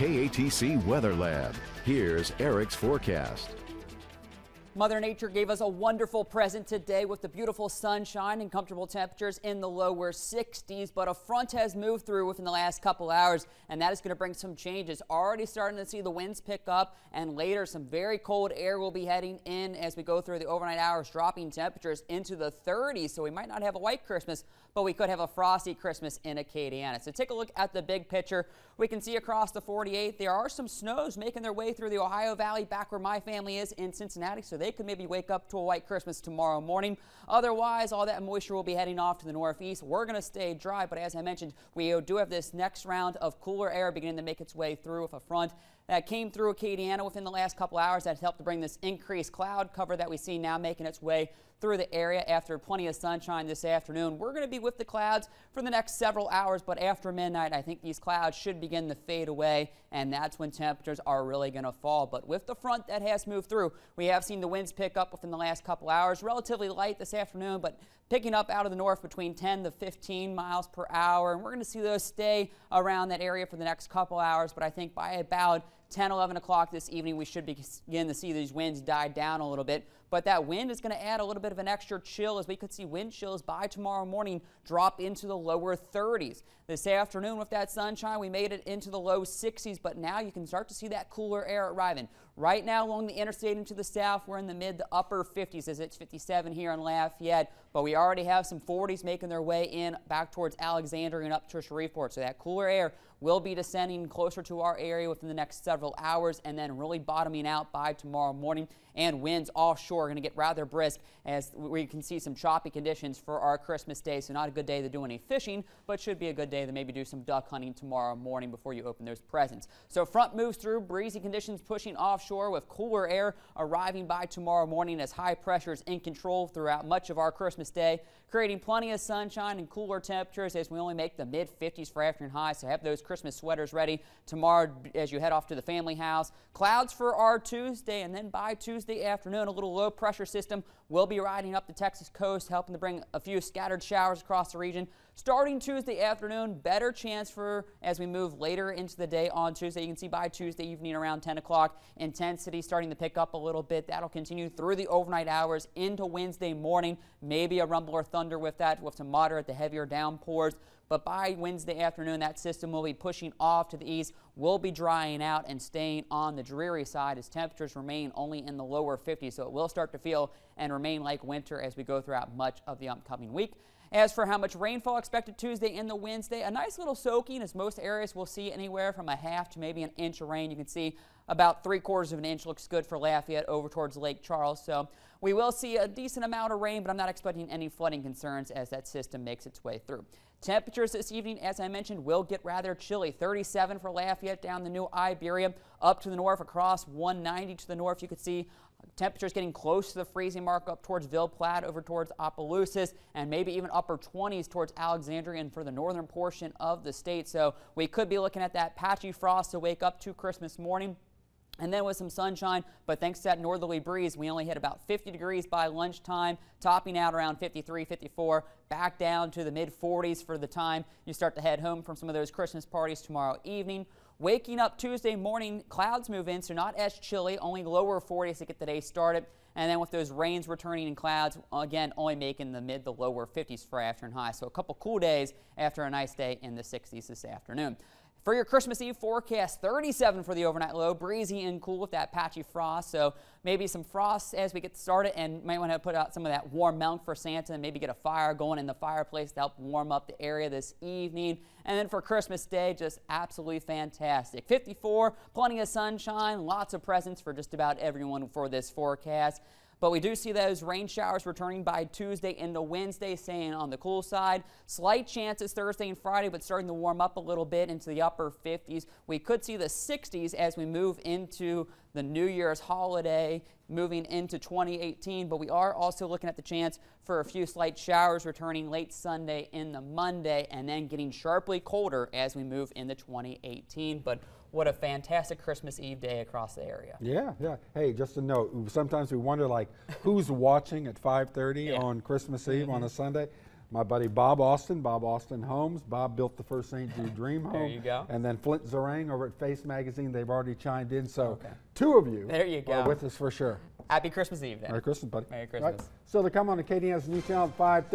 KATC Weather Lab. Here's Eric's forecast. Mother Nature gave us a wonderful present today with the beautiful sunshine and comfortable temperatures in the lower 60s, but a front has moved through within the last couple hours, and that is going to bring some changes. Already starting to see the winds pick up, and later some very cold air will be heading in as we go through the overnight hours, dropping temperatures into the 30s. So we might not have a white Christmas, but we could have a frosty Christmas in Acadiana. So take a look at the big picture. We can see across the 48 there are some snows making their way through the Ohio Valley, back where my family is in Cincinnati, so they could maybe wake up to a white Christmas tomorrow morning. Otherwise, all that moisture will be heading off to the northeast. We're going to stay dry, but as I mentioned, we do have this next round of cooler air beginning to make its way through with a front that came through Acadiana within the last couple hours. That helped to bring this increased cloud cover that we see now making its way through the area after plenty of sunshine this afternoon. We're going to be with the clouds for the next several hours, but after midnight, I think these clouds should begin to fade away, and that's when temperatures are really going to fall. But with the front that has moved through, we have seen the winds pick up within the last couple hours. Relatively light this afternoon, but picking up out of the north between 10 to 15 miles per hour, and we're going to see those stay around that area for the next couple hours. But I think by about 10, 11 o'clock this evening, we should begin to see these winds die down a little bit. But that wind is going to add a little bit of an extra chill, as we could see wind chills by tomorrow morning drop into the lower 30s. This afternoon with that sunshine, we made it into the low 60s, but now you can start to see that cooler air arriving. Right now along the interstate into the south, we're in the mid to upper 50s as it's 57 here in Lafayette, but we already have some 40s making their way in back towards Alexandria and up to Shreveport. So that cooler air will be descending closer to our area within the next several hours and then really bottoming out by tomorrow morning. And winds offshore are going to get rather brisk as we can see some choppy conditions for our Christmas day. So not a good day to do any fishing, but should be a good day to maybe do some duck hunting tomorrow morning before you open those presents. So front moves through, breezy conditions pushing offshore with cooler air arriving by tomorrow morning as high pressure is in control throughout much of our Christmas day, creating plenty of sunshine and cooler temperatures as we only make the mid 50s for afternoon highs. So have those Christmas sweaters ready tomorrow as you head off to the family house. Clouds for our Tuesday, and then by Tuesday afternoon, a little low pressure system will be riding up the Texas coast, helping to bring a few scattered showers across the region. Starting Tuesday afternoon, better chance for as we move later into the day on Tuesday. You can see by Tuesday evening around 10 o'clock, intensity starting to pick up a little bit. That'll continue through the overnight hours into Wednesday morning. Maybe a rumble or thunder with that, with some moderate to heavier downpours. But by Wednesday afternoon, that system will be pushing off to the east, will be drying out and staying on the dreary side as temperatures remain only in the lower 50s. So it will start to feel and remain like winter as we go throughout much of the upcoming week. As for how much rainfall expected Tuesday and the Wednesday, a nice little soaking as most areas will see anywhere from a half to maybe an inch of rain. You can see about 3/4 of an inch looks good for Lafayette over towards Lake Charles. So we will see a decent amount of rain, but I'm not expecting any flooding concerns as that system makes its way through. Temperatures this evening, as I mentioned, will get rather chilly. 37 for Lafayette down the New Iberia, up to the north across 190 to the north. You could see temperatures getting close to the freezing mark up towards Ville Platte, over towards Opelousas, and maybe even upper 20s towards Alexandria and for the northern portion of the state. So we could be looking at that patchy frost to wake up to Christmas morning. And then with some sunshine, but thanks to that northerly breeze, we only hit about 50 degrees by lunchtime, topping out around 53, 54, back down to the mid 40s for the time you start to head home from some of those Christmas parties tomorrow evening. Waking up Tuesday morning, clouds move in, so not as chilly, only lower 40s to get the day started. And then with those rains returning in clouds, again, only making the mid to lower 50s for afternoon highs. So a couple cool days after a nice day in the 60s this afternoon. For your Christmas Eve forecast, 37 for the overnight low, breezy and cool with that patchy frost. So maybe some frost as we get started, and might want to put out some of that warm milk for Santa and maybe get a fire going in the fireplace to help warm up the area this evening. And then for Christmas Day, just absolutely fantastic. 54, plenty of sunshine, lots of presents for just about everyone for this forecast. But we do see those rain showers returning by Tuesday into Wednesday, staying on the cool side. Slight chances Thursday and Friday, but starting to warm up a little bit into the upper 50s. We could see the 60s as we move into the New Year's holiday, moving into 2018. But we are also looking at the chance for a few slight showers returning late Sunday into Monday, and then getting sharply colder as we move into 2018. But what a fantastic Christmas Eve day across the area. Yeah, yeah. Hey, just a note, sometimes we wonder, like, who's watching at 5:30 on Christmas Eve on a Sunday? my buddy Bob Austin Homes. Bob built the first St. Jude Dream Home. There you go. And then Flint Zarang over at Face Magazine. They've already chimed in. So 2 of you, there you go. are with us for sure. Happy Christmas Eve then. Merry Christmas, buddy. Merry Christmas. Right. So to come on to KDN's News Channel at 5:30.